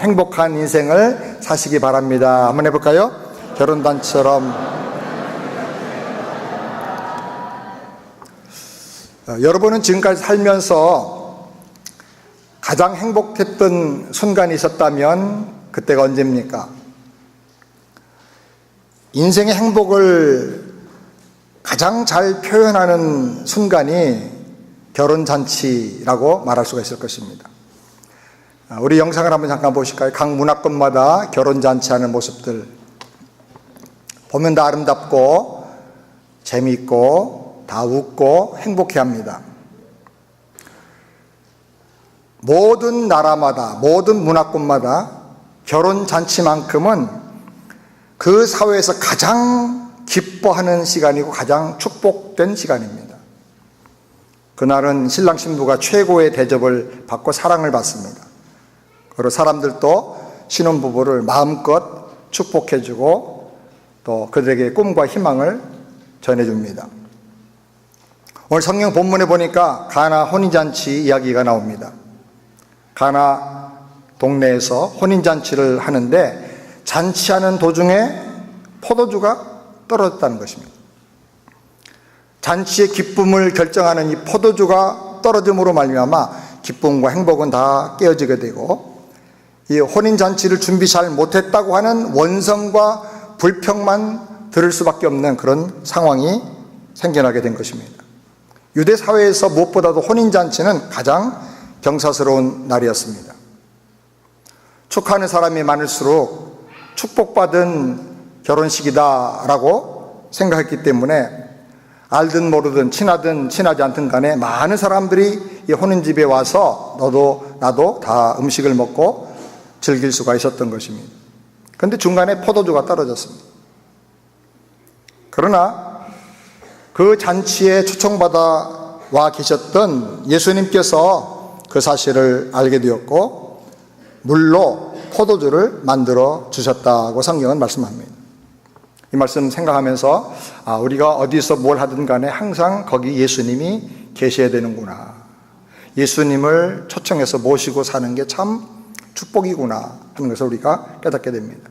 행복한 인생을 사시기 바랍니다. 한번 해볼까요? 결혼단처럼. 여러분은 지금까지 살면서 가장 행복했던 순간이 있었다면 그때가 언제입니까? 인생의 행복을 가장 잘 표현하는 순간이 결혼잔치라고 말할 수가 있을 것입니다. 우리 영상을 한번 잠깐 보실까요? 각 문화권마다 결혼잔치하는 모습들 보면 다 아름답고 재미있고 다 웃고 행복해합니다. 모든 나라마다 모든 문화권마다 결혼잔치만큼은 그 사회에서 가장 기뻐하는 시간이고 가장 축복된 시간입니다. 그날은 신랑 신부가 최고의 대접을 받고 사랑을 받습니다. 그리고 사람들도 신혼부부를 마음껏 축복해주고 또 그들에게 꿈과 희망을 전해줍니다. 오늘 성경 본문에 보니까 가나 혼인잔치 이야기가 나옵니다. 가나 동네에서 혼인잔치를 하는데 잔치하는 도중에 포도주가 떨어졌다는 것입니다. 잔치의 기쁨을 결정하는 이 포도주가 떨어짐으로 말미암아 기쁨과 행복은 다 깨어지게 되고 이 혼인잔치를 준비 잘 못했다고 하는 원성과 불평만 들을 수밖에 없는 그런 상황이 생겨나게 된 것입니다. 유대 사회에서 무엇보다도 혼인잔치는 가장 경사스러운 날이었습니다. 축하하는 사람이 많을수록 축복받은 결혼식이다라고 생각했기 때문에 알든 모르든 친하든 친하지 않든 간에 많은 사람들이 이 혼인집에 와서 너도 나도 다 음식을 먹고 즐길 수가 있었던 것입니다. 그런데 중간에 포도주가 떨어졌습니다. 그러나 그 잔치에 초청받아 와 계셨던 예수님께서 그 사실을 알게 되었고 물로 포도주를 만들어 주셨다고 성경은 말씀합니다. 이 말씀 생각하면서 우리가 어디서 뭘 하든 간에 항상 거기 예수님이 계셔야 되는구나. 예수님을 초청해서 모시고 사는 게 참 축복이구나 하는 것을 우리가 깨닫게 됩니다.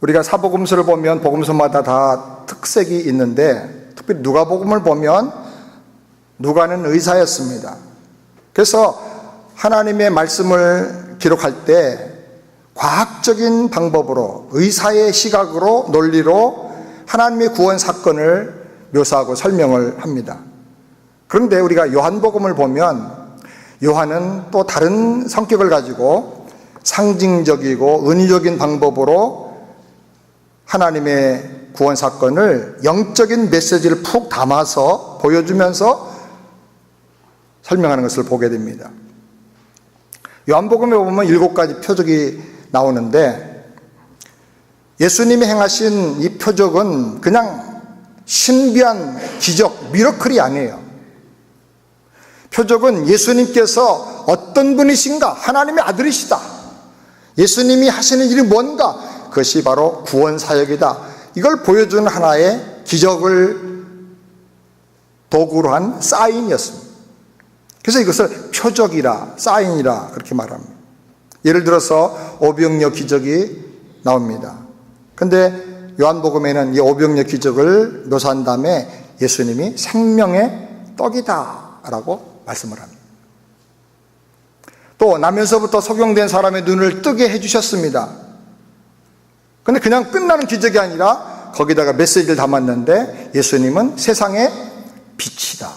우리가 사복음서를 보면 복음서마다 다 특색이 있는데 특별히 누가복음을 보면 누가는 의사였습니다. 그래서 하나님의 말씀을 기록할 때 과학적인 방법으로 의사의 시각으로 논리로 하나님의 구원 사건을 묘사하고 설명을 합니다. 그런데 우리가 요한복음을 보면 요한은 또 다른 성격을 가지고 상징적이고 은유적인 방법으로 하나님의 구원 사건을 영적인 메시지를 푹 담아서 보여주면서 설명하는 것을 보게 됩니다. 요한복음에 보면 7가지 표적이 나오는데 예수님이 행하신 이 표적은 그냥 신비한 기적, 미러클이 아니에요. 표적은 예수님께서 어떤 분이신가, 하나님의 아들이시다. 예수님이 하시는 일이 뭔가, 그것이 바로 구원 사역이다. 이걸 보여주는 하나의 기적을 도구로 한 사인이었습니다. 그래서 이것을 표적이라, 사인이라 그렇게 말합니다. 예를 들어서 오병이어 기적이 나옵니다. 그런데 요한복음에는 이 오병이어 기적을 묘사한 다음에 예수님이 생명의 떡이다 라고 말씀을 합니다. 또 나면서부터 소경된 사람의 눈을 뜨게 해주셨습니다. 그런데 그냥 끝나는 기적이 아니라 거기다가 메시지를 담았는데 예수님은 세상의 빛이다.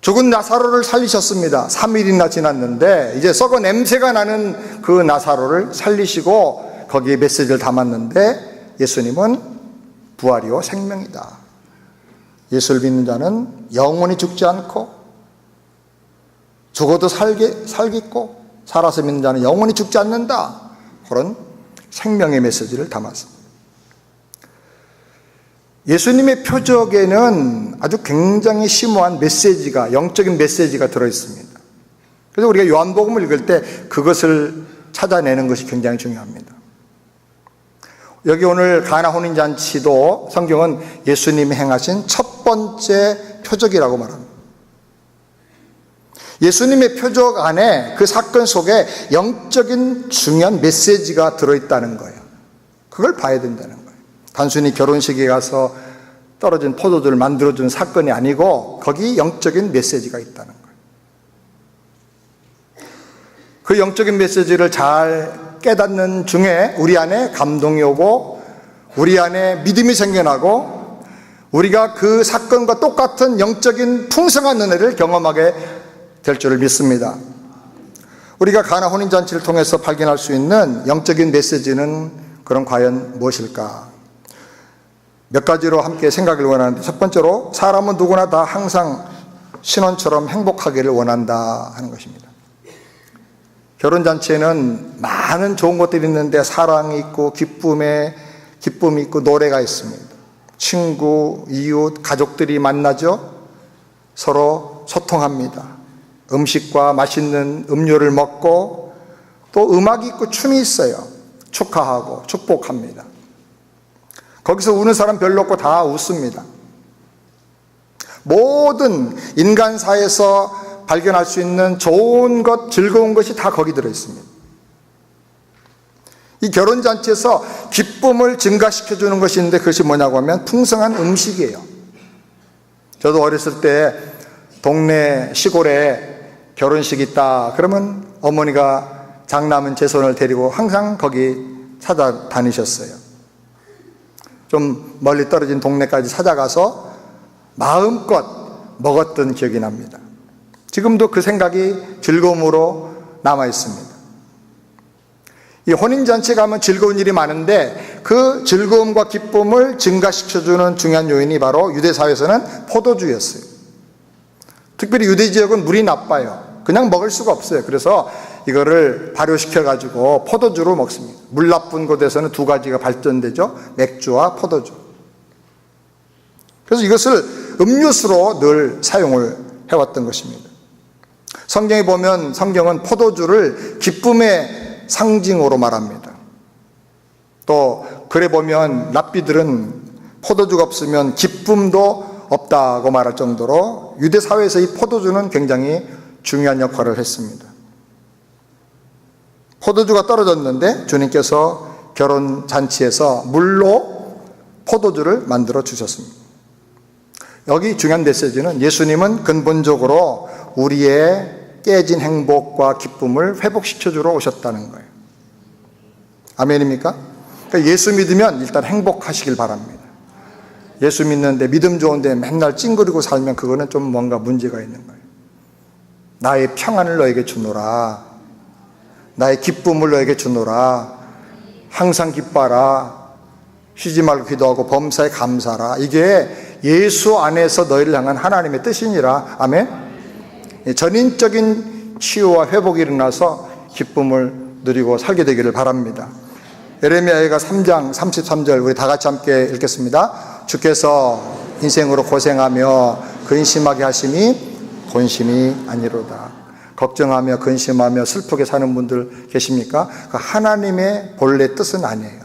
죽은 나사로를 살리셨습니다. 3일이나 지났는데 이제 썩어 냄새가 나는 그 나사로를 살리시고 거기에 메시지를 담았는데 예수님은 부활이요 생명이다. 예수를 믿는 자는 영원히 죽지 않고 죽어도 살겠고 살아서 믿는 자는 영원히 죽지 않는다. 그런 생명의 메시지를 담았습니다. 예수님의 표적에는 아주 굉장히 심오한 메시지가, 영적인 메시지가 들어있습니다. 그래서 우리가 요한복음을 읽을 때 그것을 찾아내는 것이 굉장히 중요합니다. 여기 오늘 가나 혼인잔치도 성경은 예수님이 행하신 첫 번째 표적이라고 말합니다. 예수님의 표적 안에 그 사건 속에 영적인 중요한 메시지가 들어있다는 거예요. 그걸 봐야 된다는 거예요. 단순히 결혼식에 가서 떨어진 포도주를 만들어준 사건이 아니고 거기 영적인 메시지가 있다는 거예요. 그 영적인 메시지를 잘 깨닫는 중에 우리 안에 감동이 오고 우리 안에 믿음이 생겨나고 우리가 그 사건과 똑같은 영적인 풍성한 은혜를 경험하게 될 줄을 믿습니다. 우리가 가나 혼인잔치를 통해서 발견할 수 있는 영적인 메시지는 그럼 과연 무엇일까? 몇 가지로 함께 생각을 원하는데, 첫 번째로 사람은 누구나 다 항상 신혼처럼 행복하기를 원한다 하는 것입니다. 결혼잔치에는 많은 좋은 것들이 있는데 사랑이 있고 기쁨이 있고 노래가 있습니다. 친구, 이웃, 가족들이 만나죠. 서로 소통합니다. 음식과 맛있는 음료를 먹고 또 음악이 있고 춤이 있어요. 축하하고 축복합니다. 거기서 우는 사람 별로 없고 다 웃습니다. 모든 인간사에서 발견할 수 있는 좋은 것, 즐거운 것이 다 거기 들어있습니다. 이 결혼잔치에서 기쁨을 증가시켜주는 것이 있는데 그것이 뭐냐고 하면 풍성한 음식이에요. 저도 어렸을 때 동네 시골에 결혼식이 있다 그러면 어머니가 장남은 제 손을 데리고 항상 거기 찾아다니셨어요. 좀 멀리 떨어진 동네까지 찾아가서 마음껏 먹었던 기억이 납니다. 지금도 그 생각이 즐거움으로 남아 있습니다. 이 혼인잔치에 가면 즐거운 일이 많은데 그 즐거움과 기쁨을 증가시켜주는 중요한 요인이 바로 유대사회에서는 포도주였어요. 특별히 유대 지역은 물이 나빠요. 그냥 먹을 수가 없어요. 그래서 이거를 발효시켜가지고 포도주로 먹습니다. 물 나쁜 곳에서는 두 가지가 발전되죠. 맥주와 포도주. 그래서 이것을 음료수로 늘 사용을 해왔던 것입니다. 성경에 보면 성경은 포도주를 기쁨의 상징으로 말합니다. 또 글에 보면 랍비들은 포도주가 없으면 기쁨도 없다고 말할 정도로 유대 사회에서 이 포도주는 굉장히 중요한 역할을 했습니다. 포도주가 떨어졌는데 주님께서 결혼 잔치에서 물로 포도주를 만들어 주셨습니다. 여기 중요한 메시지는 예수님은 근본적으로 우리의 깨진 행복과 기쁨을 회복시켜주러 오셨다는 거예요. 아멘입니까? 그러니까 예수 믿으면 일단 행복하시길 바랍니다. 예수 믿는데 믿음 좋은데 맨날 찡그리고 살면 그거는 좀 뭔가 문제가 있는 거예요. 나의 평안을 너에게 주노라. 나의 기쁨을 너에게 주노라. 항상 기뻐하라. 쉬지 말고 기도하고 범사에 감사하라. 이게 예수 안에서 너희를 향한 하나님의 뜻이니라. 아멘. 전인적인 치유와 회복이 일어나서 기쁨을 누리고 살게 되기를 바랍니다. 예레미야가 3장 33절 우리 다 같이 함께 읽겠습니다. 주께서 인생으로 고생하며 근심하게 하심이 본심이 아니로다. 걱정하며 근심하며 슬프게 사는 분들 계십니까? 그 하나님의 본래 뜻은 아니에요.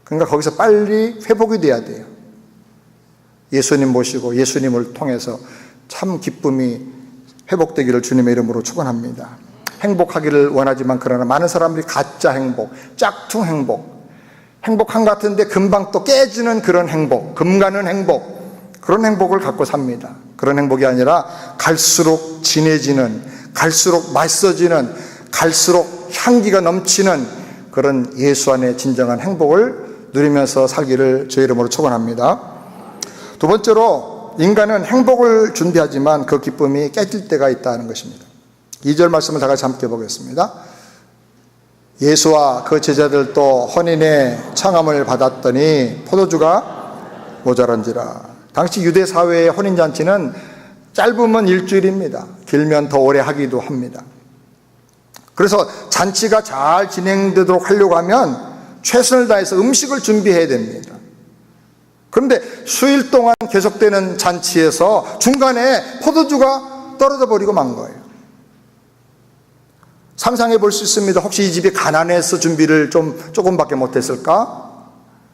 그러니까 거기서 빨리 회복이 돼야 돼요. 예수님 모시고 예수님을 통해서 참 기쁨이 회복되기를 주님의 이름으로 축원합니다. 행복하기를 원하지만 그러나 많은 사람들이 가짜 행복, 짝퉁 행복한 것 같은데 금방 또 깨지는 그런 행복, 금가는 행복, 그런 행복을 갖고 삽니다. 그런 행복이 아니라 갈수록 진해지는, 갈수록 맛있어지는, 갈수록 향기가 넘치는 그런 예수 안의 진정한 행복을 누리면서 살기를 주의 이름으로 축원합니다. 두 번째로 인간은 행복을 준비하지만 그 기쁨이 깨질 때가 있다는 것입니다. 2절 말씀을 다 같이 함께 보겠습니다. 예수와 그 제자들도 혼인의 청함을 받았더니 포도주가 모자란지라. 당시 유대 사회의 혼인잔치는 짧으면 일주일입니다. 길면 더 오래 하기도 합니다. 그래서 잔치가 잘 진행되도록 하려고 하면 최선을 다해서 음식을 준비해야 됩니다. 그런데 수일 동안 계속되는 잔치에서 중간에 포도주가 떨어져 버리고 만 거예요. 상상해 볼 수 있습니다. 혹시 이 집이 가난해서 준비를 조금밖에 못했을까?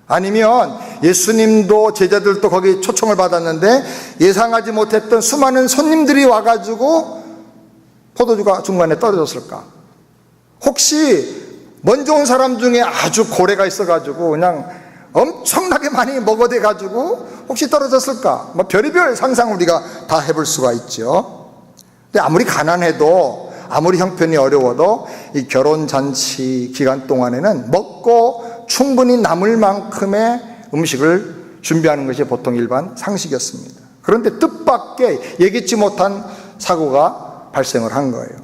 아니면 예수님도 제자들도 거기 초청을 받았는데 예상하지 못했던 수많은 손님들이 와가지고 포도주가 중간에 떨어졌을까? 혹시 먼저 온 사람 중에 아주 고래가 있어가지고 그냥 엄청나게 많이 먹어대 가지고 혹시 떨어졌을까? 뭐 별의별 상상 우리가 다 해볼 수가 있죠. 근데 아무리 가난해도, 아무리 형편이 어려워도 이 결혼잔치 기간 동안에는 먹고 충분히 남을 만큼의 음식을 준비하는 것이 보통 일반 상식이었습니다. 그런데 뜻밖의 예기치 못한 사고가 발생을 한 거예요.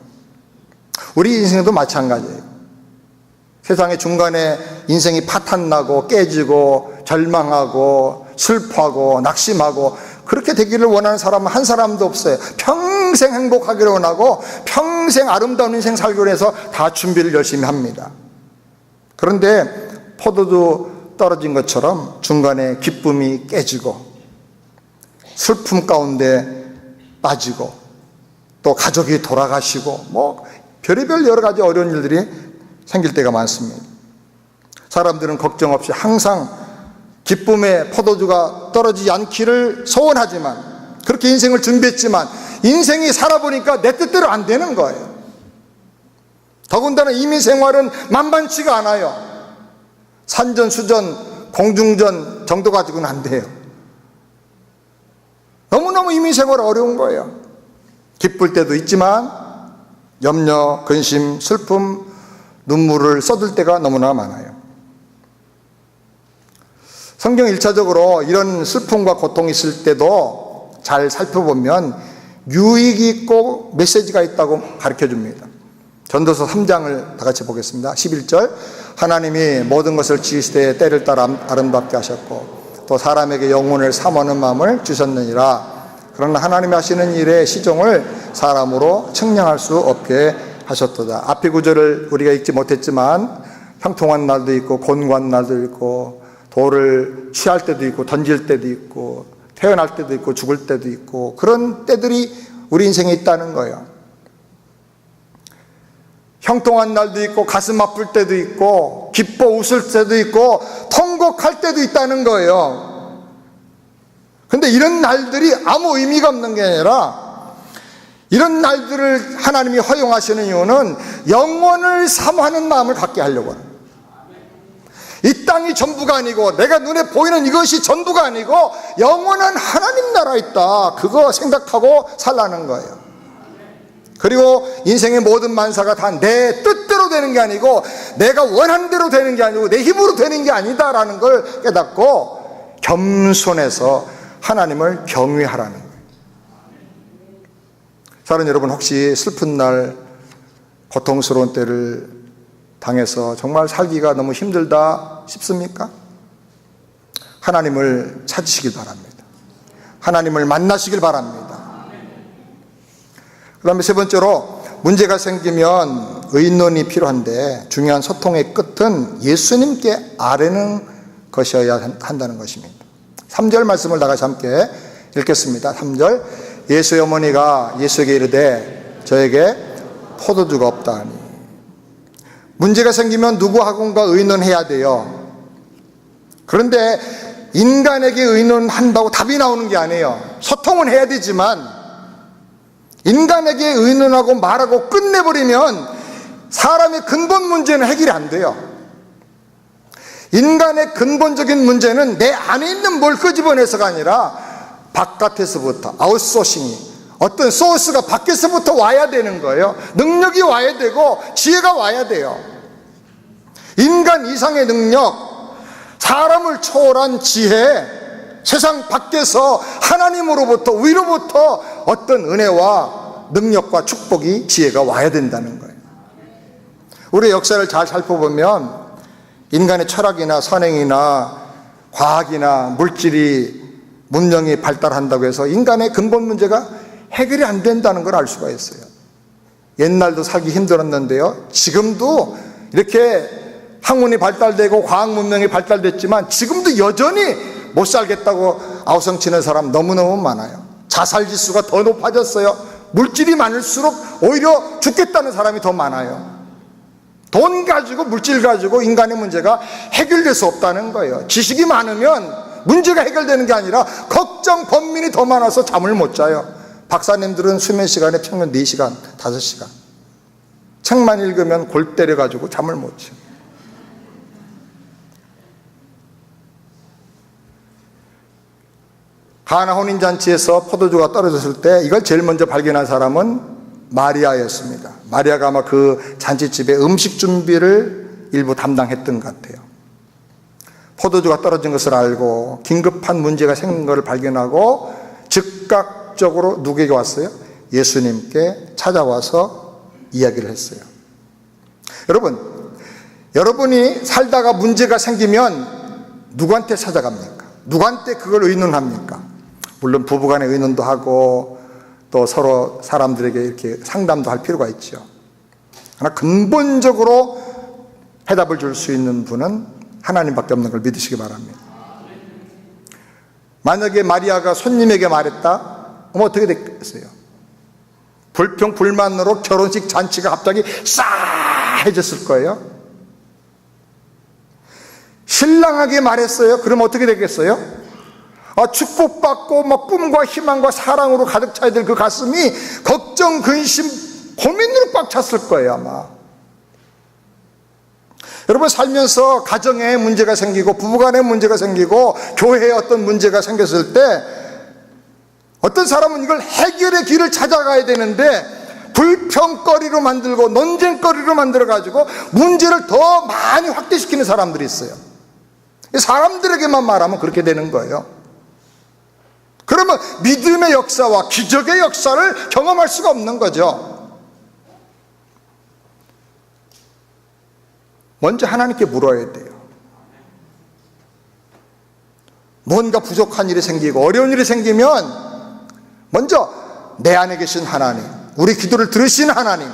우리 인생도 마찬가지예요. 세상의 중간에 인생이 파탄나고 깨지고 절망하고 슬퍼하고 낙심하고 그렇게 되기를 원하는 사람은 한 사람도 없어요. 평생 행복하기를 원하고 평생 아름다운 인생 살기로 해서 다 준비를 열심히 합니다. 그런데 포도주 떨어진 것처럼 중간에 기쁨이 깨지고 슬픔 가운데 빠지고 또 가족이 돌아가시고 뭐 별의별 여러 가지 어려운 일들이 생길 때가 많습니다. 사람들은 걱정 없이 항상 기쁨의 포도주가 떨어지지 않기를 소원하지만, 그렇게 인생을 준비했지만 인생이 살아보니까 내 뜻대로 안 되는 거예요. 더군다나 이민 생활은 만만치가 않아요. 산전수전 공중전 정도 가지고는 안 돼요. 너무너무 이민 생활 어려운 거예요. 기쁠 때도 있지만 염려, 근심, 슬픔, 눈물을 쏟을 때가 너무나 많아요. 성경 1차적으로 이런 슬픔과 고통이 있을 때도 잘 살펴보면 유익이 있고 메시지가 있다고 가르쳐 줍니다. 전도서 3장을 다 같이 보겠습니다. 11절, 하나님이 모든 것을 지으시되 때를 따라 아름답게 하셨고 또 사람에게 영혼을 삼하는 마음을 주셨느니라. 그러나 하나님이 하시는 일의 시종을 사람으로 측량할 수 없게 하셨도다. 앞의 구절을 우리가 읽지 못했지만 형통한 날도 있고 곤고한 날도 있고 돌을 취할 때도 있고 던질 때도 있고 태어날 때도 있고 죽을 때도 있고 그런 때들이 우리 인생에 있다는 거예요. 형통한 날도 있고 가슴 아플 때도 있고 기뻐 웃을 때도 있고 통곡할 때도 있다는 거예요. 근데 이런 날들이 아무 의미가 없는 게 아니라 이런 날들을 하나님이 허용하시는 이유는 영혼을 사모하는 마음을 갖게 하려고 합니다. 이 땅이 전부가 아니고 내가 눈에 보이는 이것이 전부가 아니고 영원한 하나님 나라에 있다, 그거 생각하고 살라는 거예요. 그리고 인생의 모든 만사가 다 내 뜻대로 되는 게 아니고 내가 원하는 대로 되는 게 아니고 내 힘으로 되는 게 아니다라는 걸 깨닫고 겸손해서 하나님을 경외하라는 거예요. 사랑하는 여러분, 혹시 슬픈 날 고통스러운 때를 당해서 정말 살기가 너무 힘들다 싶습니까? 하나님을 찾으시길 바랍니다. 하나님을 만나시길 바랍니다. 그 다음에 세 번째로, 문제가 생기면 의논이 필요한데 중요한 소통의 끝은 예수님께 아뢰는 것이어야 한다는 것입니다. 3절 말씀을 다 같이 함께 읽겠습니다. 3절, 예수의 어머니가 예수에게 이르되 저에게 포도주가 없다 하니. 문제가 생기면 누구하고인가 의논해야 돼요. 그런데 인간에게 의논한다고 답이 나오는 게 아니에요. 소통은 해야 되지만 인간에게 의논하고 말하고 끝내버리면 사람의 근본 문제는 해결이 안 돼요. 인간의 근본적인 문제는 내 안에 있는 뭘 끄집어내서가 아니라 바깥에서부터, 아웃소싱이, 어떤 소스가 밖에서부터 와야 되는 거예요. 능력이 와야 되고 지혜가 와야 돼요. 인간 이상의 능력, 사람을 초월한 지혜, 세상 밖에서 하나님으로부터, 위로부터 어떤 은혜와 능력과 축복이, 지혜가 와야 된다는 거예요. 우리의 역사를 잘 살펴보면 인간의 철학이나 선행이나 과학이나 물질이, 문명이 발달한다고 해서 인간의 근본 문제가 해결이 안 된다는 걸 알 수가 있어요. 옛날도 살기 힘들었는데요, 지금도 이렇게 학문이 발달되고 과학 문명이 발달됐지만 지금도 여전히 못 살겠다고 아우성치는 사람 너무너무 많아요. 자살 지수가 더 높아졌어요. 물질이 많을수록 오히려 죽겠다는 사람이 더 많아요. 돈 가지고, 물질 가지고 인간의 문제가 해결될 수 없다는 거예요. 지식이 많으면 문제가 해결되는 게 아니라 걱정, 번민이 더 많아서 잠을 못 자요. 박사님들은 수면 시간에 평균 4시간, 5시간. 책만 읽으면 골 때려가지고 잠을 못 자. 가나 혼인잔치에서 포도주가 떨어졌을 때 이걸 제일 먼저 발견한 사람은 마리아였습니다. 마리아가 아마 그 잔치집에 음식 준비를 일부 담당했던 것 같아요. 포도주가 떨어진 것을 알고 긴급한 문제가 생긴 것을 발견하고 즉각적으로 누구에게 왔어요? 예수님께 찾아와서 이야기를 했어요. 여러분이 살다가 문제가 생기면 누구한테 찾아갑니까? 누구한테 그걸 의논합니까? 물론 부부간에 의논도 하고 또 서로 사람들에게 이렇게 상담도 할 필요가 있죠. 그러나 근본적으로 해답을 줄 수 있는 분은 하나님밖에 없는 걸 믿으시기 바랍니다. 만약에 마리아가 손님에게 말했다? 그럼 어떻게 됐겠어요? 불평 불만으로 결혼식 잔치가 갑자기 싸해졌을 거예요. 신랑에게 말했어요. 그럼 어떻게 되겠어요? 축복받고 꿈과 희망과 사랑으로 가득 차야 될 그 가슴이 걱정, 근심, 고민으로 꽉 찼을 거예요 아마. 여러분 살면서 가정에 문제가 생기고 부부간에 문제가 생기고 교회에 어떤 문제가 생겼을 때 어떤 사람은 이걸 해결의 길을 찾아가야 되는데 불평거리로 만들고 논쟁거리로 만들어가지고 문제를 더 많이 확대시키는 사람들이 있어요. 사람들에게만 말하면 그렇게 되는 거예요. 그러면 믿음의 역사와 기적의 역사를 경험할 수가 없는 거죠. 먼저 하나님께 물어야 돼요. 뭔가 부족한 일이 생기고 어려운 일이 생기면 먼저 내 안에 계신 하나님, 우리 기도를 들으신 하나님,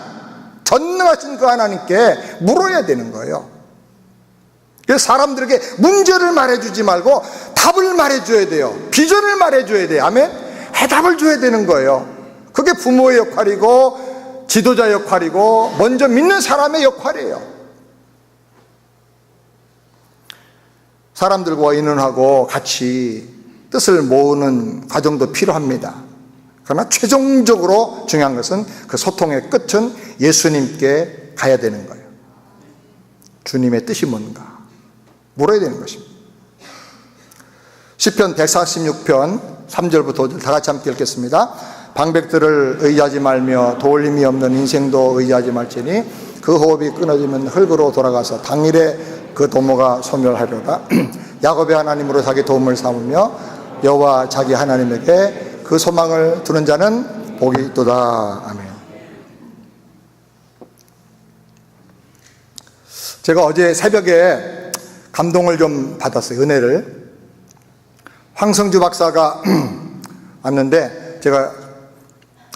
전능하신 그 하나님께 물어야 되는 거예요. 그래서 사람들에게 문제를 말해주지 말고 답을 말해줘야 돼요. 비전을 말해줘야 돼요. 아멘? 해답을 줘야 되는 거예요. 그게 부모의 역할이고 지도자 역할이고 먼저 믿는 사람의 역할이에요. 사람들과 의논하고 같이 뜻을 모으는 과정도 필요합니다. 그러나 최종적으로 중요한 것은 그 소통의 끝은 예수님께 가야 되는 거예요. 주님의 뜻이 뭔가 물어야 되는 것입니다. 시편 146편 3절부터 5절 다 같이 함께 읽겠습니다. 방백들을 의지하지 말며 도울 힘이 없는 인생도 의지하지 말지니 그 호흡이 끊어지면 흙으로 돌아가서 당일에 그 도모가 소멸하려다. 야곱의 하나님으로 자기 도움을 삼으며 여호와 자기 하나님에게 그 소망을 두는 자는 복이 있도다. 아멘. 제가 어제 새벽에 감동을 좀 받았어요. 은혜를. 황성주 박사가 왔는데 제가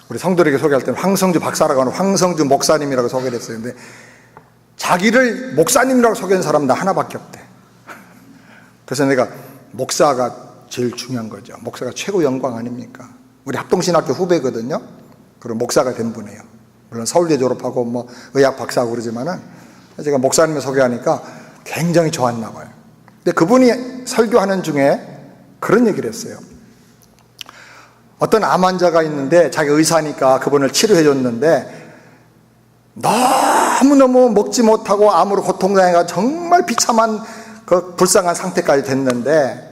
우리 성도들에게 소개할 때는 황성주 박사라고 하는 황성주 목사님이라고 소개를 했어요. 근데 자기를 목사님이라고 소개한 사람은 나 하나밖에 없대. 그래서 내가 목사가 제일 중요한 거죠. 목사가 최고 영광 아닙니까? 우리 합동신학교 후배거든요. 그리고 목사가 된 분이에요. 물론 서울대 졸업하고 뭐 의학 박사하고 그러지만은 제가 목사님을 소개하니까 굉장히 좋았나 봐요. 근데 그분이 설교하는 중에 그런 얘기를 했어요. 어떤 암 환자가 있는데 자기 의사니까 그분을 치료해 줬는데 너무너무 먹지 못하고 암으로 고통당해가 정말 비참한 그 불쌍한 상태까지 됐는데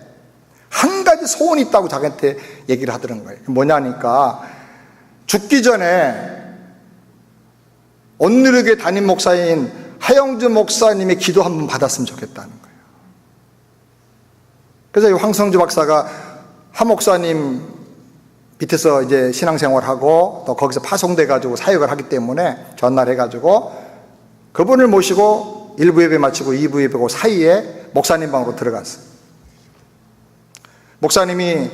한 가지 소원이 있다고 자기한테 얘기를 하더란 거예요. 뭐냐니까 죽기 전에 온누리교회 담임 목사인 하영주 목사님의 기도 한번 받았으면 좋겠다는 거예요. 그래서 황성주 박사가 하 목사님 밑에서 이제 신앙생활하고 또 거기서 파송돼가지고 사역을 하기 때문에 전날해가지고 그분을 모시고 1부 예배 마치고 2부 예배고 사이에 목사님 방으로 들어갔어요. 목사님이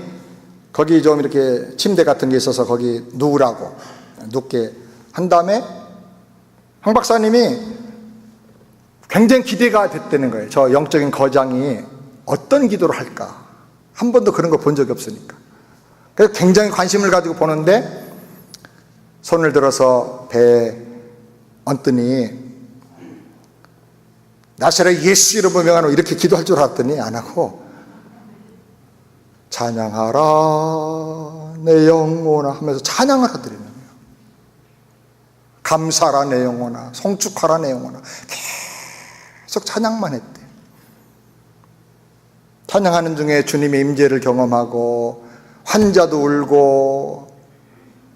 거기 좀 이렇게 침대 같은 게 있어서 거기 누우라고 눕게 한 다음에 황 박사님이 굉장히 기대가 됐다는 거예요. 저 영적인 거장이 어떤 기도를 할까? 한 번도 그런 거 본 적이 없으니까. 그래서 굉장히 관심을 가지고 보는데 손을 들어서 배에 얹더니 나사렛 예수 이름으로 명하노 이렇게 기도할 줄 알았더니 안 하고 찬양하라 내 영혼아 하면서 찬양을 하더래요. 감사하라 내 영혼아, 송축하라 내 영혼아. 계속 찬양만 했대. 찬양하는 중에 주님의 임재를 경험하고 환자도 울고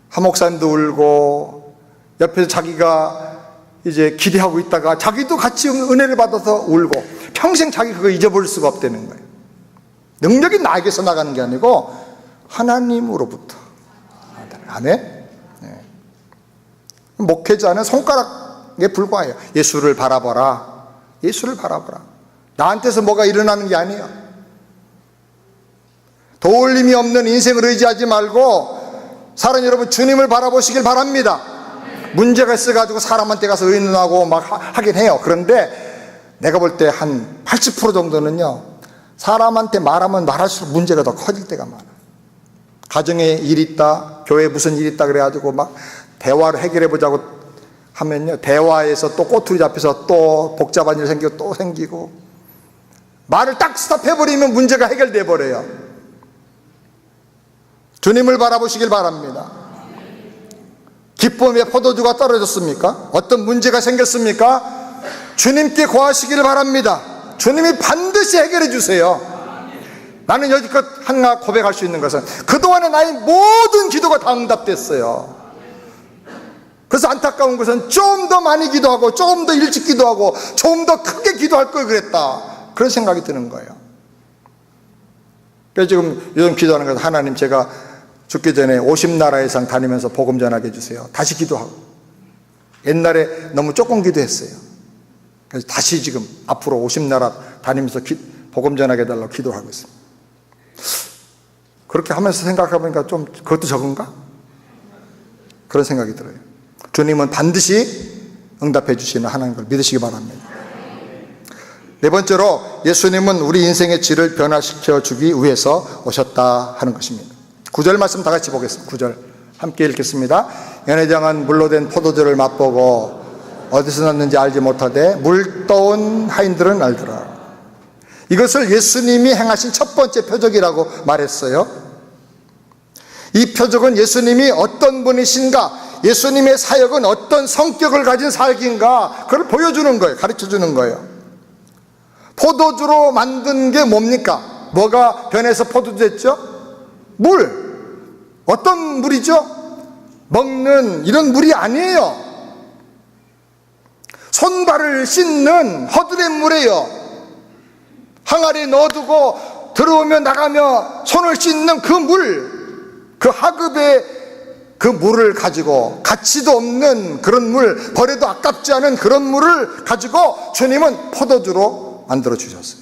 하목사님도 울고 옆에서 자기가 이제 기대하고 있다가 자기도 같이 은혜를 받아서 울고 평생 자기 그거 잊어버릴 수가 없다는 거예요. 능력이 나에게서 나가는 게 아니고 하나님으로부터. 아멘. 네. 목회자는 손가락에 불과해요. 예수를 바라봐라. 예수를 바라봐라. 나한테서 뭐가 일어나는 게 아니에요. 도울림이 없는 인생을 의지하지 말고 사랑 여러분, 주님을 바라보시길 바랍니다. 문제가 있어가지고 사람한테 가서 의논하고 막 하긴 해요. 그런데 내가 볼 때 한 80% 정도는요, 사람한테 말하면 말할수록 문제가 더 커질 때가 많아요. 가정에 일 있다, 교회에 무슨 일 있다 그래가지고 막 대화를 해결해보자고 하면요, 대화에서 또 꼬투리 잡혀서 또 복잡한 일 생기고 또 생기고, 말을 딱 스탑해버리면 문제가 해결돼 버려요. 주님을 바라보시길 바랍니다. 기쁨의 포도주가 떨어졌습니까? 어떤 문제가 생겼습니까? 주님께 고하시기를 바랍니다. 주님이 반드시 해결해 주세요. 나는 여지껏 하나 고백할 수 있는 것은 그동안에 나의 모든 기도가 다 응답됐어요. 그래서 안타까운 것은 좀 더 많이 기도하고 조금 더 일찍 기도하고 좀 더 크게 기도할 걸 그랬다, 그런 생각이 드는 거예요. 그래서 지금 요즘 기도하는 것은 하나님, 제가 죽기 전에 50나라 이상 다니면서 복음 전하게 해주세요. 다시 기도하고. 옛날에 너무 조금 기도했어요. 그래서 다시 지금 앞으로 50나라 다니면서 복음 전하게 해달라고 기도하고 있습니다. 그렇게 하면서 생각해보니까 좀 그것도 적은가? 그런 생각이 들어요. 주님은 반드시 응답해 주시는 하나님을 걸 믿으시기 바랍니다. 네 번째로, 예수님은 우리 인생의 질을 변화시켜 주기 위해서 오셨다 하는 것입니다. 9절 말씀 다 같이 보겠습니다. 9절 함께 읽겠습니다. 연회장은 물로 된 포도주를 맛보고 어디서 났는지 알지 못하되 물떠온 하인들은 알더라. 이것을 예수님이 행하신 첫 번째 표적이라고 말했어요. 이 표적은 예수님이 어떤 분이신가, 예수님의 사역은 어떤 성격을 가진 사역인가, 그걸 보여주는 거예요. 가르쳐주는 거예요. 포도주로 만든 게 뭡니까? 뭐가 변해서 포도주 됐죠? 물. 어떤 물이죠? 먹는 이런 물이 아니에요. 손발을 씻는 허드렛 물이에요. 항아리에 넣어두고 들어오며 나가며 손을 씻는 그 물, 그 하급의 그 물을 가지고, 가치도 없는 그런 물, 버려도 아깝지 않은 그런 물을 가지고 주님은 포도주로 만들어 주셨어요.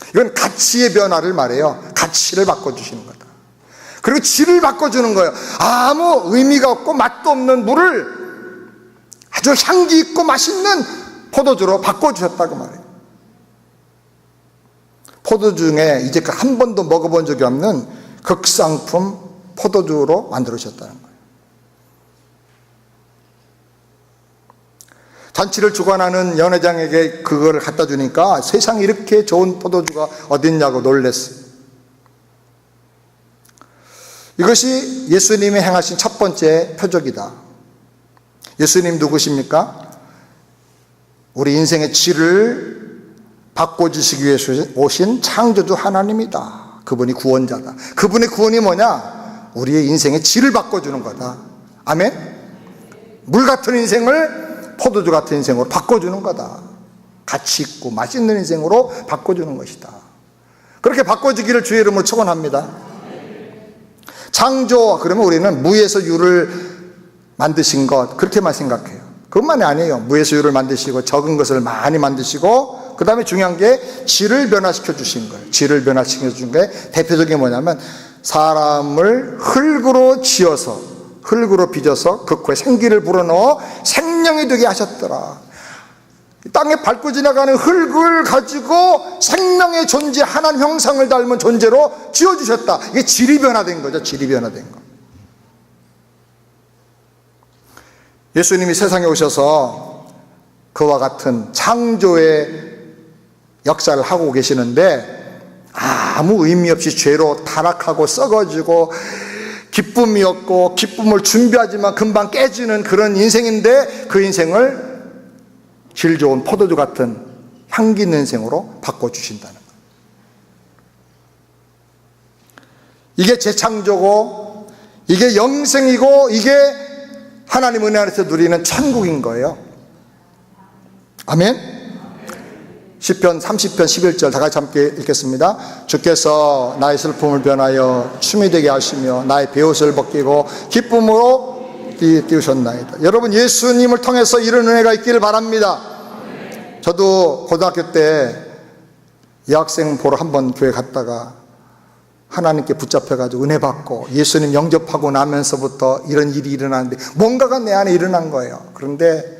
이건 가치의 변화를 말해요. 가치를 바꿔주시는 거다. 그리고 질을 바꿔주는 거예요. 아무 의미가 없고 맛도 없는 물을 아주 향기 있고 맛있는 포도주로 바꿔주셨다고 말해요. 포도주 중에 이제까지 한 번도 먹어본 적이 없는 극상품 포도주로 만들어주셨다는 거예요. 잔치를 주관하는 연회장에게 그걸 갖다 주니까 세상에 이렇게 좋은 포도주가 어딨냐고 놀랬어요. 이것이 예수님이 행하신 첫 번째 표적이다. 예수님 누구십니까? 우리 인생의 질을 바꿔주시기 위해서 오신 창조주 하나님이다. 그분이 구원자다. 그분의 구원이 뭐냐? 우리의 인생의 질을 바꿔주는 거다. 아멘? 물 같은 인생을 포도주 같은 인생으로 바꿔주는 거다. 가치 있고 맛있는 인생으로 바꿔주는 것이다. 그렇게 바꿔주기를 주의 이름으로 축원합니다. 창조, 그러면 우리는 무에서 유를 만드신 것, 그렇게만 생각해요. 그것만이 아니에요. 무에서 유를 만드시고 적은 것을 많이 만드시고, 그 다음에 중요한 게 질을 변화시켜 주신 거예요. 질을 변화시켜 주신 게 대표적인 게 뭐냐면, 사람을 흙으로 지어서, 흙으로 빚어서 그 코에 생기를 불어넣어 생명이 되게 하셨더라. 땅에 밟고 지나가는 흙을 가지고 생명의 존재, 하나님 형상을 닮은 존재로 지어주셨다. 이게 질이 변화된 거죠. 질이 변화된 거. 예수님이 세상에 오셔서 그와 같은 창조의 역사를 하고 계시는데 아무 의미 없이 죄로 타락하고 썩어지고 기쁨이 없고 기쁨을 준비하지만 금방 깨지는 그런 인생인데 그 인생을 질 좋은 포도주 같은 향기 있는 인생으로 바꿔주신다는 거예요. 이게 재창조고 이게 영생이고 이게 하나님 은혜 안에서 누리는 천국인 거예요. 아멘. 시편 30편 11절 다 같이 함께 읽겠습니다. 주께서 나의 슬픔을 변하여 춤이 되게 하시며 나의 베옷을 벗기고 기쁨으로 띄우셨나이다. 여러분, 예수님을 통해서 이런 은혜가 있기를 바랍니다. 저도 고등학교 때 여학생 보러 한번 교회 갔다가 하나님께 붙잡혀가지고 은혜 받고 예수님 영접하고 나면서부터 이런 일이 일어나는데 뭔가가 내 안에 일어난 거예요. 그런데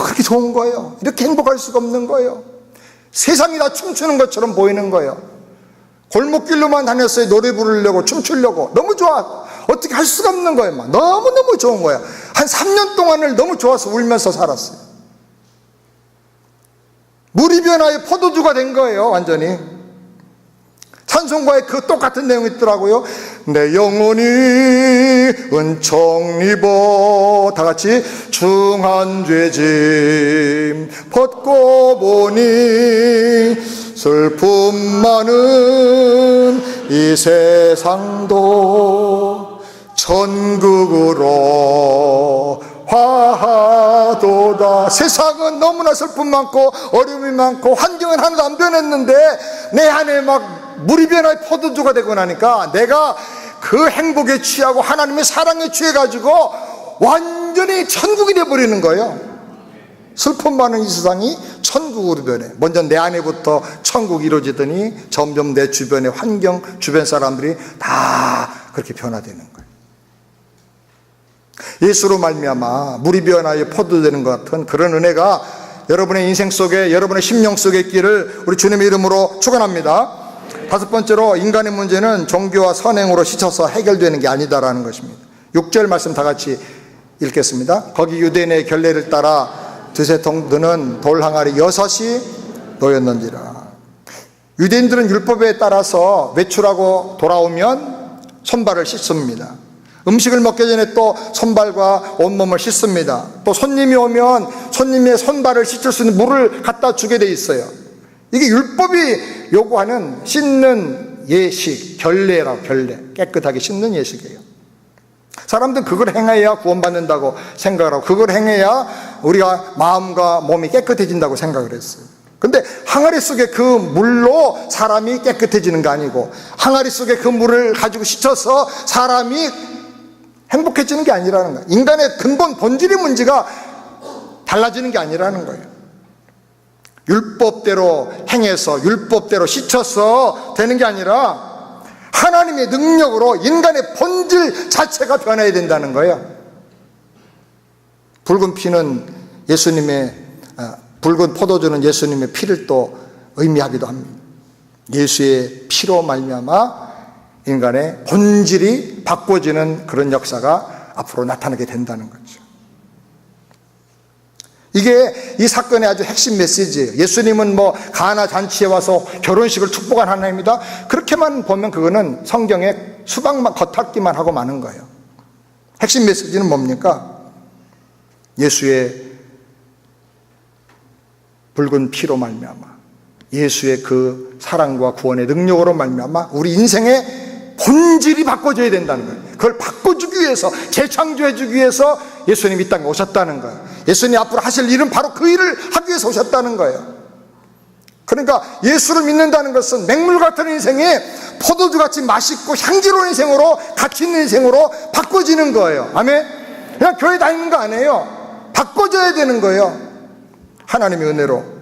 그렇게 좋은 거예요. 이렇게 행복할 수가 없는 거예요. 세상이 다 춤추는 것처럼 보이는 거예요. 골목길로만 다녔어요. 노래 부르려고 춤추려고. 너무 좋아. 어떻게 할 수가 없는 거예요. 막. 너무너무 좋은 거예요. 한 3년 동안을 너무 좋아서 울면서 살았어요. 물이 변하여 포도주가 된 거예요. 완전히. 찬송가에 그 똑같은 내용이 있더라고요. 내 영혼이 은총 입어 다 같이 중한 죄짐 벗고 보니 슬픔 많은 이 세상도 천국으로 화하도다. 세상은 너무나 슬픔 많고 어려움이 많고 환경은 하나도 안 변했는데 내 안에 막 물이 변화의 포도주가 되고 나니까 내가 그 행복에 취하고 하나님의 사랑에 취해가지고 완전히 천국이 되어버리는 거예요. 슬픔 많은 이 세상이 천국으로 변해. 먼저 내 안에부터 천국이 이루어지더니 점점 내 주변의 환경, 주변 사람들이 다 그렇게 변화되는 거예요. 예수로 말미암아 물이 변화의 포도되는 것 같은 그런 은혜가 여러분의 인생 속에, 여러분의 심령 속에 있기를 우리 주님의 이름으로 축원합니다. 다섯 번째로, 인간의 문제는 종교와 선행으로 씻어서 해결되는 게 아니다라는 것입니다. 6절 말씀 다 같이 읽겠습니다. 거기 유대인의 결례를 따라 두세 통 드는 돌 항아리 6이 놓였는지라. 유대인들은 율법에 따라서 외출하고 돌아오면 손발을 씻습니다. 음식을 먹기 전에 또 손발과 온몸을 씻습니다. 또 손님이 오면 손님의 손발을 씻을 수 있는 물을 갖다 주게 돼 있어요. 이게 율법이 요구하는 씻는 예식, 결례라고. 결례, 깨끗하게 씻는 예식이에요. 사람들은 그걸 행해야 구원받는다고 생각을 하고 그걸 행해야 우리가 마음과 몸이 깨끗해진다고 생각을 했어요. 근데 항아리 속에 그 물로 사람이 깨끗해지는 거 아니고 항아리 속에 그 물을 가지고 씻어서 사람이 행복해지는 게 아니라는 거예요. 인간의 근본 본질의 문제가 달라지는 게 아니라는 거예요. 율법대로 행해서 율법대로 씻어서 되는 게 아니라 하나님의 능력으로 인간의 본질 자체가 변해야 된다는 거예요. 붉은 피는 붉은 포도주는 예수님의 피를 또 의미하기도 합니다. 예수의 피로 말미암아 인간의 본질이 바꿔지는 그런 역사가 앞으로 나타나게 된다는 거죠. 이게 이 사건의 아주 핵심 메시지예요. 예수님은 뭐 가나 잔치에 와서 결혼식을 축복한 하나님이다. 그렇게만 보면 그거는 성경에 수박만 겉핥기만 하고 마는 거예요. 핵심 메시지는 뭡니까? 예수의 붉은 피로 말미암아, 예수의 그 사랑과 구원의 능력으로 말미암아 우리 인생의 본질이 바꿔져야 된다는 거예요. 그걸 바꿔주기 위해서, 재창조해주기 위해서 예수님이 이 땅에 오셨다는 거예요. 예수님 앞으로 하실 일은 바로 그 일을 하기 위해서 오셨다는 거예요. 그러니까 예수를 믿는다는 것은 맹물 같은 인생이 포도주같이 맛있고 향기로운 인생으로, 가치 있는 인생으로 바꿔지는 거예요. 아멘? 그냥 교회 다니는 거 아니에요. 바꿔져야 되는 거예요. 하나님의 은혜로.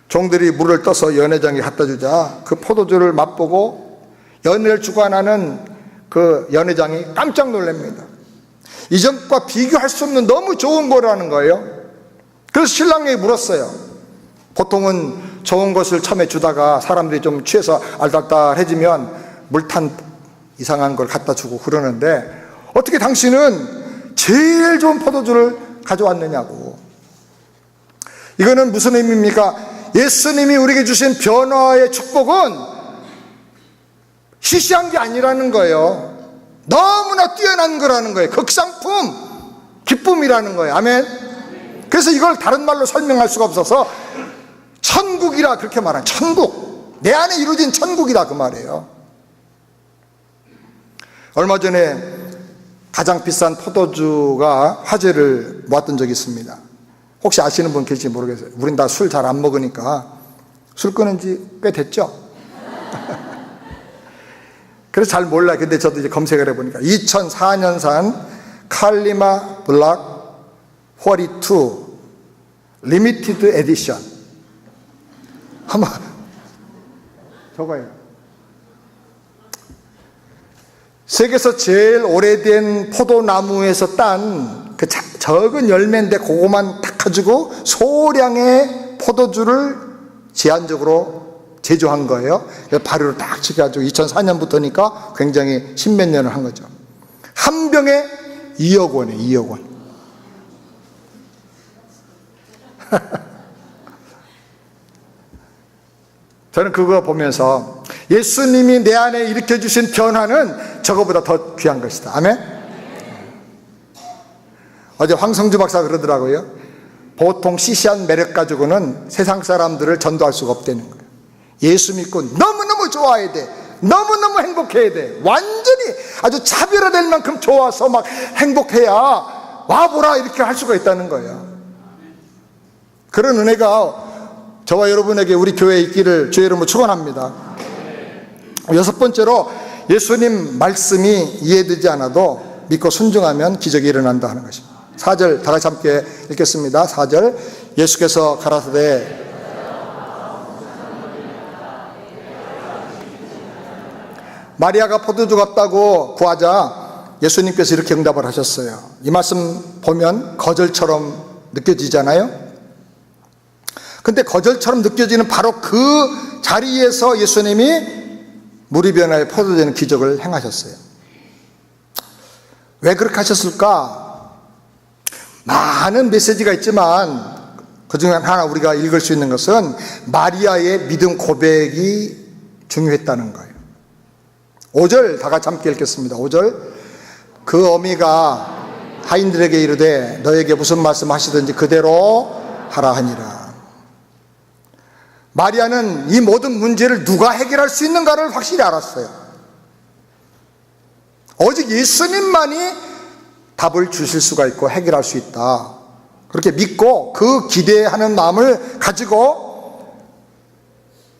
종들이 물을 떠서 연회장에 갖다 주자 그 포도주를 맛보고 연회를 주관하는 그 연회장이 깜짝 놀랍니다. 이전과 비교할 수 없는 너무 좋은 거라는 거예요. 그래서 신랑에게 물었어요. 보통은 좋은 것을 처음에 주다가 사람들이 좀 취해서 알달달해지면 물탄 이상한 걸 갖다 주고 그러는데 어떻게 당신은 제일 좋은 포도주를 가져왔느냐고. 이거는 무슨 의미입니까? 예수님이 우리에게 주신 변화의 축복은 시시한 게 아니라는 거예요. 너무나 뛰어난 거라는 거예요. 극상품, 기쁨이라는 거예요. 아멘. 그래서 이걸 다른 말로 설명할 수가 없어서 천국이라 그렇게 말하는, 천국, 내 안에 이루어진 천국이다 그 말이에요. 얼마 전에 가장 비싼 포도주가 화제를 모았던 적이 있습니다. 혹시 아시는 분 계실지 모르겠어요. 우린 다 술 잘 안 먹으니까. 술 끊은 지 꽤 됐죠? 그래서 잘 몰라요. 근데 저도 이제 검색을 해보니까 2004년산 칼리마 블락 42 리미티드 에디션. 한번 저거예요. 세계에서 제일 오래된 포도나무에서 딴 그 적은 열매인데 그거만 딱 가지고 소량의 포도주를 제한적으로 제조한 거예요. 발효를 딱 시켜가지고 2004년부터니까 굉장히 십몇 년을 한 거죠. 한 병에 2억 원이에요. 2억 원. 저는 그거 보면서 예수님이 내 안에 일으켜주신 변화는 저거보다 더 귀한 것이다. 아멘? 어제 황성주 박사가 그러더라고요. 보통 시시한 매력 가지고는 세상 사람들을 전도할 수가 없다는 거예요. 예수 믿고 너무너무 좋아해야 돼. 너무너무 행복해야 돼. 완전히 아주 차별화될 만큼 좋아서 막 행복해야 와보라 이렇게 할 수가 있다는 거예요. 그런 은혜가 저와 여러분에게 우리 교회에 있기를 주의 이름으로 축원합니다. 여섯 번째로 예수님 말씀이 이해되지 않아도 믿고 순종하면 기적이 일어난다 하는 것입니다. 4절 다 같이 함께 읽겠습니다. 4절 예수께서 가라사대 마리아가 포도주가 없다고 구하자 예수님께서 이렇게 응답을 하셨어요. 이 말씀 보면 거절처럼 느껴지잖아요. 근데 거절처럼 느껴지는 바로 그 자리에서 예수님이 물이 변화에 포도되는 기적을 행하셨어요. 왜 그렇게 하셨을까? 많은 메시지가 있지만 그 중에 하나 우리가 읽을 수 있는 것은 마리아의 믿음 고백이 중요했다는 거예요. 5절 다 같이 함께 읽겠습니다. 5절 그 어미가 하인들에게 이르되 너에게 무슨 말씀 하시든지 그대로 하라 하니라. 마리아는 이 모든 문제를 누가 해결할 수 있는가를 확실히 알았어요. 오직 예수님만이 답을 주실 수가 있고 해결할 수 있다. 그렇게 믿고 그 기대하는 마음을 가지고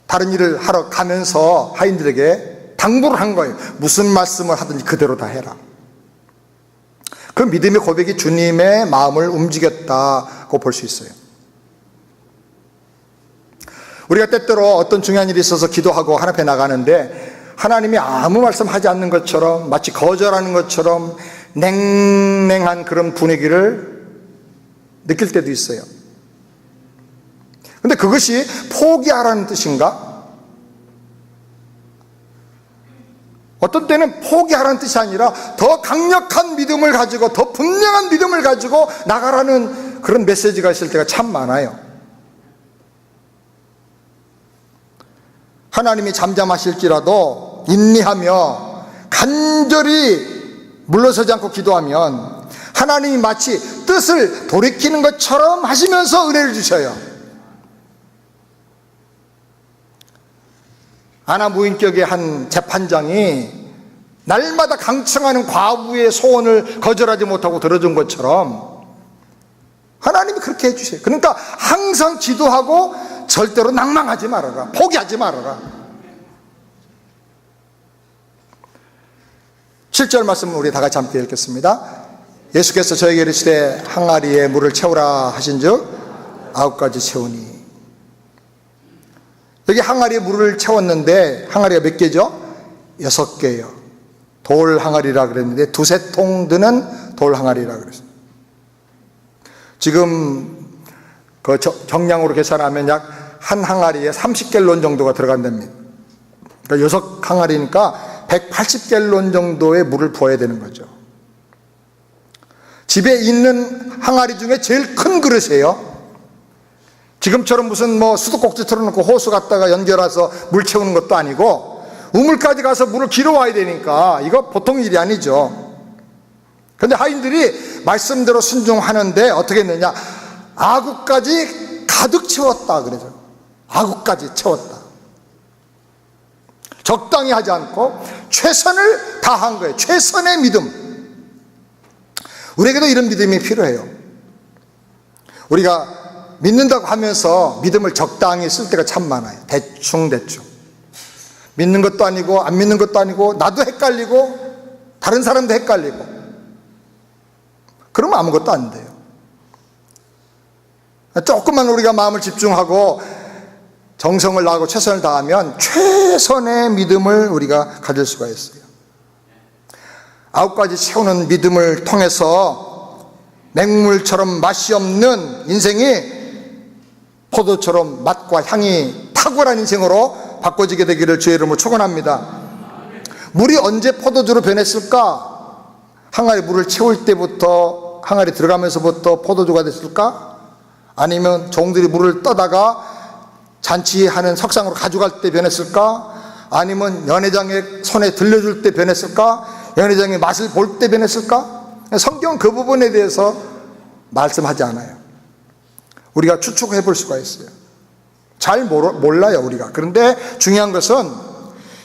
다른 일을 하러 가면서 하인들에게 당부를 한 거예요. 무슨 말씀을 하든지 그대로 다 해라. 그 믿음의 고백이 주님의 마음을 움직였다고 볼 수 있어요. 우리가 때때로 어떤 중요한 일이 있어서 기도하고 하나님 앞에 나가는데 하나님이 아무 말씀하지 않는 것처럼 마치 거절하는 것처럼 냉랭한 그런 분위기를 느낄 때도 있어요. 근데 그것이 포기하라는 뜻인가? 어떤 때는 포기하라는 뜻이 아니라 더 강력한 믿음을 가지고 더 분명한 믿음을 가지고 나가라는 그런 메시지가 있을 때가 참 많아요. 하나님이 잠잠하실지라도 인내하며 간절히 물러서지 않고 기도하면 하나님이 마치 뜻을 돌이키는 것처럼 하시면서 은혜를 주셔요. 아나 무인격의 한 재판장이 날마다 강청하는 과부의 소원을 거절하지 못하고 들어준 것처럼 하나님이 그렇게 해주세요. 그러니까 항상 기도하고 절대로 낭망하지 말아라. 포기하지 말아라. 7절 말씀을 우리 다 같이 함께 읽겠습니다. 예수께서 저에게 이르시되 항아리에 물을 채우라 하신즉 9가지 채우니. 여기 항아리에 물을 채웠는데 항아리가 몇 개죠? 6개예요. 돌 항아리라 그랬는데 두세 통 드는 돌 항아리라 그랬어요. 지금 그 정량으로 계산하면 약 한 항아리에 30갤론 정도가 들어간답니다. 그러니까 6항아리니까 180갤론 정도의 물을 부어야 되는 거죠. 집에 있는 항아리 중에 제일 큰 그릇이에요. 지금처럼 무슨 뭐 수도꼭지 틀어놓고 호수 갖다가 연결해서 물 채우는 것도 아니고 우물까지 가서 물을 길어와야 되니까 이거 보통 일이 아니죠. 그런데 하인들이 말씀대로 순종하는데 어떻게 했느냐, 아구까지 가득 채웠다 그러죠. 아구까지 채웠다. 적당히 하지 않고 최선을 다한 거예요. 최선의 믿음. 우리에게도 이런 믿음이 필요해요. 우리가 믿는다고 하면서 믿음을 적당히 쓸 때가 참 많아요. 대충 믿는 것도 아니고 안 믿는 것도 아니고, 나도 헷갈리고 다른 사람도 헷갈리고, 그러면 아무것도 안 돼요. 조금만 우리가 마음을 집중하고 정성을 다하고 최선을 다하면 최선의 믿음을 우리가 가질 수가 있어요. 9가지 채우는 믿음을 통해서 맹물처럼 맛이 없는 인생이 포도처럼 맛과 향이 탁월한 인생으로 바꿔지게 되기를 주의 이름으로 축원합니다. 물이 언제 포도주로 변했을까? 항아리 물을 채울 때부터, 항아리 들어가면서부터 포도주가 됐을까? 아니면 종들이 물을 떠다가 잔치하는 석상으로 가져갈 때 변했을까? 아니면 연회장의 손에 들려줄 때 변했을까? 연회장의 맛을 볼 때 변했을까? 성경은 그 부분에 대해서 말씀하지 않아요. 우리가 추측해 볼 수가 있어요. 잘 몰라요 우리가. 그런데 중요한 것은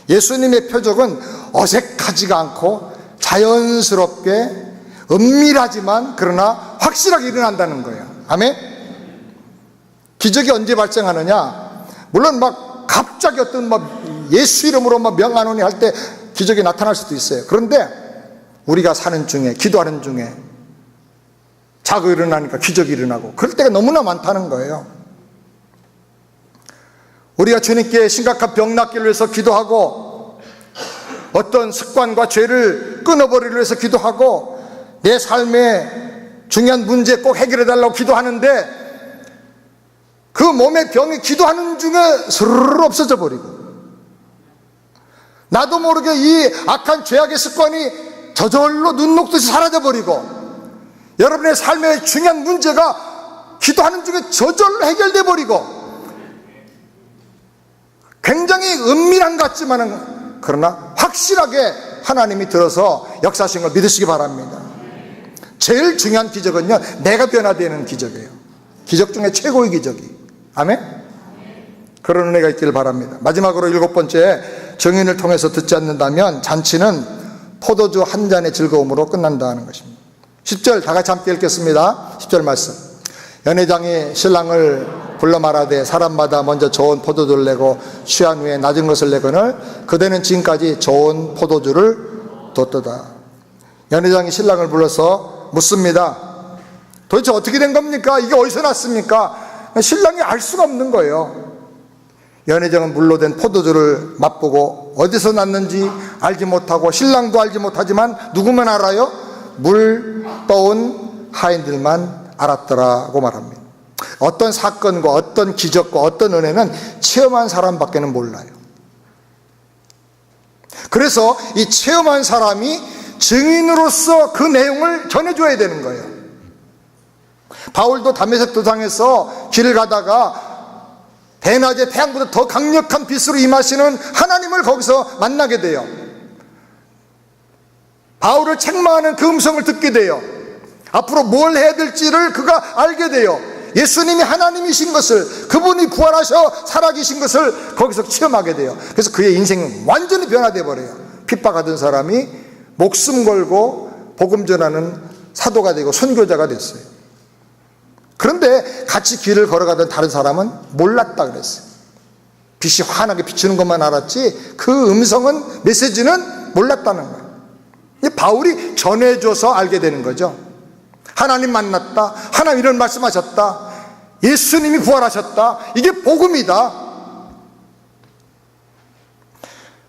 예수님의 표적은 어색하지가 않고 자연스럽게 은밀하지만 그러나 확실하게 일어난다는 거예요. 아멘? 기적이 언제 발생하느냐? 물론 막 갑자기 어떤 막 예수 이름으로 막 명하노니 할 때 기적이 나타날 수도 있어요. 그런데 우리가 사는 중에, 기도하는 중에 자고 일어나니까 기적이 일어나고 그럴 때가 너무나 많다는 거예요. 우리가 주님께 심각한 병 낫기를 위해서 기도하고, 어떤 습관과 죄를 끊어버리기 위해서 기도하고, 내 삶에 중요한 문제 꼭 해결해 달라고 기도하는데 그 몸의 병이 기도하는 중에 스르르 없어져 버리고, 나도 모르게 이 악한 죄악의 습관이 저절로 눈 녹듯이 사라져 버리고, 여러분의 삶의 중요한 문제가 기도하는 중에 저절로 해결돼 버리고, 굉장히 은밀한 것 같지만은 그러나 확실하게 하나님이 들어서 역사하신 걸 믿으시기 바랍니다. 제일 중요한 기적은요, 내가 변화되는 기적이에요. 기적 중에 최고의 기적이. 아멘? 그런 은혜가 있기를 바랍니다. 마지막으로 7번째, 증인을 통해서 듣지 않는다면 잔치는 포도주 한 잔의 즐거움으로 끝난다는 것입니다. 10절 다 같이 함께 읽겠습니다. 10절 말씀. 연회장이 신랑을 불러 말하되 사람마다 먼저 좋은 포도주를 내고 취한 후에 낮은 것을 내거늘 그대는 지금까지 좋은 포도주를 뒀도다. 연회장이 신랑을 불러서 묻습니다. 도대체 어떻게 된 겁니까? 이게 어디서 났습니까? 신랑이 알 수가 없는 거예요. 연회장은 물로 된 포도주를 맛보고 어디서 났는지 알지 못하고 신랑도 알지 못하지만 누구만 알아요? 물 떠온 하인들만 알았더라고 말합니다. 어떤 사건과 어떤 기적과 어떤 은혜는 체험한 사람밖에는 몰라요. 그래서 이 체험한 사람이 증인으로서 그 내용을 전해줘야 되는 거예요. 바울도 다메섹 도상에서 길을 가다가 대낮에 태양보다 더 강력한 빛으로 임하시는 하나님을 거기서 만나게 돼요. 바울을 책망하는 그 음성을 듣게 돼요. 앞으로 뭘 해야 될지를 그가 알게 돼요. 예수님이 하나님이신 것을, 그분이 부활하셔 살아계신 것을 거기서 체험하게 돼요. 그래서 그의 인생은 완전히 변화되어 버려요. 핍박하던 사람이 목숨 걸고 복음 전하는 사도가 되고 선교자가 됐어요. 그런데 같이 길을 걸어가던 다른 사람은 몰랐다 그랬어요. 빛이 환하게 비추는 것만 알았지 그 음성은, 메시지는 몰랐다는 거예요. 바울이 전해줘서 알게 되는 거죠. 하나님 만났다, 하나님 이런 말씀하셨다, 예수님이 부활하셨다, 이게 복음이다.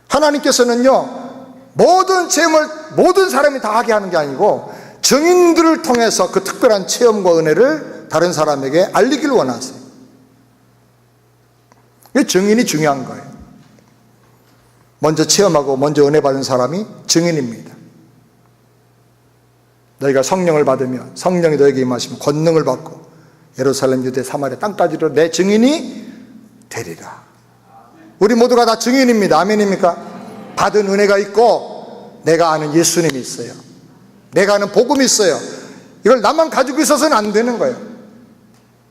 하나님께서는요, 모든 체험을 모든 사람이 다 하게 하는 게 아니고 증인들을 통해서 그 특별한 체험과 은혜를 다른 사람에게 알리기를 원하세요. 증인이 중요한 거예요. 먼저 체험하고 먼저 은혜 받은 사람이 증인입니다. 너희가 성령을 받으면, 성령이 너에게 임하시면 권능을 받고 예루살렘, 유대, 사마리아 땅까지로 내 증인이 되리라. 우리 모두가 다 증인입니다. 아멘입니까? 받은 은혜가 있고 내가 아는 예수님이 있어요. 내가 아는 복음이 있어요. 이걸 나만 가지고 있어서는 안 되는 거예요.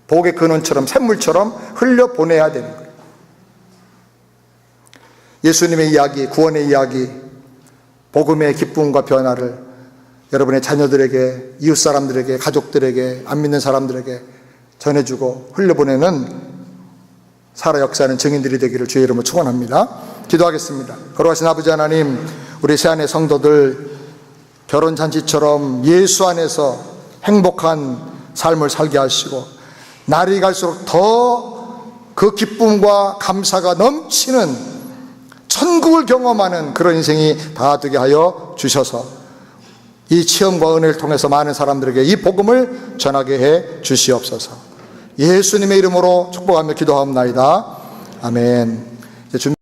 복의 근원처럼 샘물처럼 흘려보내야 되는 거예요. 예수님의 이야기, 구원의 이야기, 복음의 기쁨과 변화를 여러분의 자녀들에게, 이웃 사람들에게, 가족들에게, 안 믿는 사람들에게 전해주고 흘려보내는 살아 역사하는 증인들이 되기를 주의 이름으로 축원합니다. 기도하겠습니다. 거룩하신 아버지 하나님, 우리 새안의 성도들 결혼잔치처럼 예수 안에서 행복한 삶을 살게 하시고 날이 갈수록 더 그 기쁨과 감사가 넘치는 천국을 경험하는 그런 인생이 다 되게 하여 주셔서 이 체험과 은혜를 통해서 많은 사람들에게 이 복음을 전하게 해 주시옵소서. 예수님의 이름으로 축복하며 기도하옵나이다. 아멘.